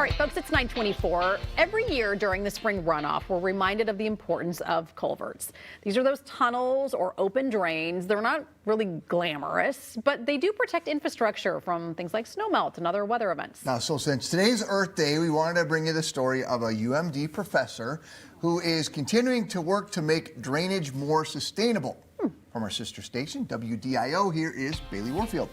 All right, folks, it's 9:24. Every year during the spring runoff, we're reminded of the importance of culverts. These are those tunnels or open drains. They're not really glamorous, but they do protect infrastructure from things like snowmelt and other weather events. Now, so since today's Earth Day, we wanted to bring you the story of a UMD professor who is continuing to work to make drainage more sustainable. From our sister station, WDIO, here is Baihly Warfield.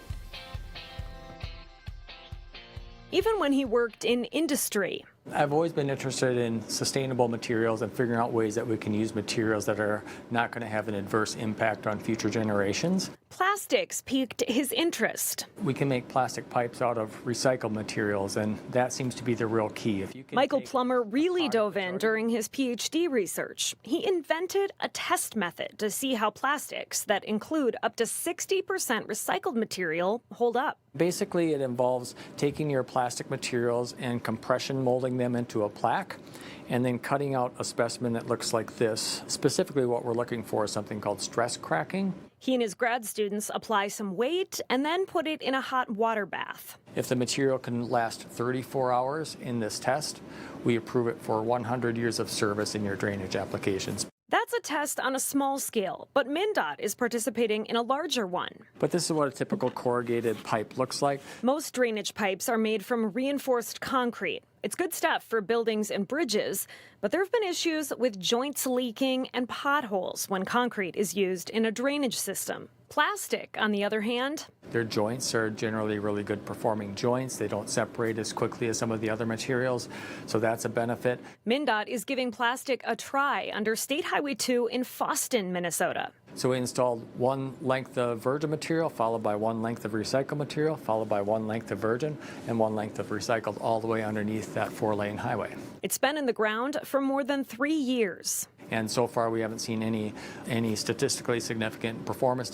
Even when he worked in industry. I've always been interested in sustainable materials and figuring out ways that we can use materials that are not going to have an adverse impact on future generations. Plastics piqued his interest. We can make plastic pipes out of recycled materials, and that seems to be the real key. If you can Michael Plummer really dove in during his PhD research. He invented a test method to see how plastics that include up to 60% recycled material hold up. Basically, it involves taking your plastic materials and compression molding them into a plaque, and then cutting out a specimen that looks like this. Specifically, what we're looking for is something called stress cracking. He and his grad students apply some weight and then put it in a hot water bath. If the material can last 34 hours in this test, we approve it for 100 years of service in your drainage applications. That's a test on a small scale, but MnDOT is participating in a larger one. But this is what a typical corrugated pipe looks like. Most drainage pipes are made from reinforced concrete. It's good stuff for buildings and bridges, but there have been issues with joints leaking and potholes when concrete is used in a drainage system. Plastic, on the other hand, their joints are generally really good performing joints. They don't separate as quickly as some of the other materials, so that's a benefit. MnDOT is giving plastic a try under State Highway 2 in Fosston, Minnesota. So we installed one length of virgin material, followed by one length of recycled material, followed by one length of virgin, and one length of recycled all the way underneath that 4-lane highway. It's been in the ground for more than 3 years. And so far, we haven't seen any statistically significant performance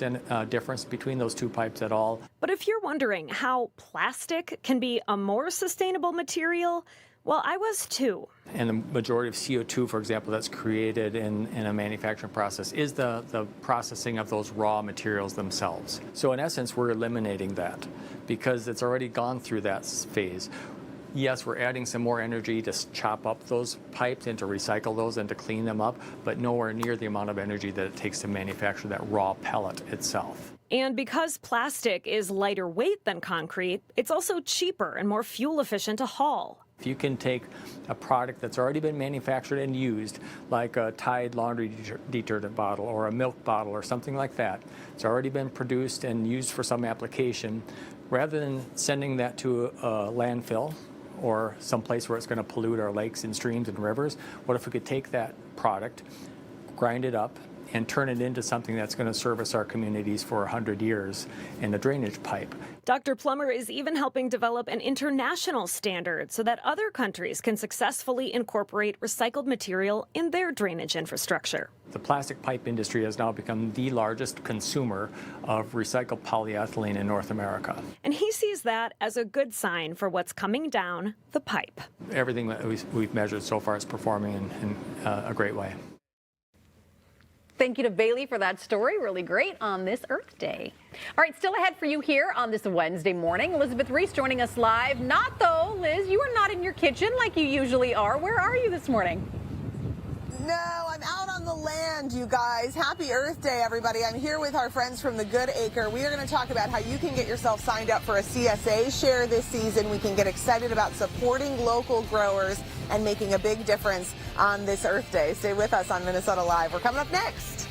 difference between those two pipes at all. But if you're wondering how plastic can be a more sustainable material, well, I was too. And the majority of CO2, for example, that's created in a manufacturing process is the processing of those raw materials themselves. So in essence, we're eliminating that because it's already gone through that phase. Yes, we're adding some more energy to chop up those pipes and to recycle those and to clean them up, but nowhere near the amount of energy that it takes to manufacture that raw pellet itself. And because plastic is lighter weight than concrete, it's also cheaper and more fuel efficient to haul. If you can take a product that's already been manufactured and used, like a Tide laundry detergent bottle or a milk bottle or something like that, it's already been produced and used for some application, rather than sending that to a landfill or some place where it's going to pollute our lakes and streams and rivers, what if we could take that product, grind it up, and turn it into something that's going to service our communities for 100 years in a drainage pipe. Dr. Plummer is even helping develop an international standard so that other countries can successfully incorporate recycled material in their drainage infrastructure. The plastic pipe industry has now become the largest consumer of recycled polyethylene in North America. And he sees that as a good sign for what's coming down the pipe. Everything that we've measured so far is performing in a great way. Thank you to Baihly for that story. Really great on this Earth Day. All right, still ahead for you here on this Wednesday morning. Elizabeth Reese joining us live. Not though, Liz, you are not in your kitchen like you usually are. Where are you this morning? No, I'm out on the land, you guys. Happy Earth Day, everybody. I'm here with our friends from the Good Acre. We are going to talk about how you can get yourself signed up for a CSA share this season. We can get excited about supporting local growers and making a big difference on this Earth Day. Stay with us on Minnesota Live. We're coming up next.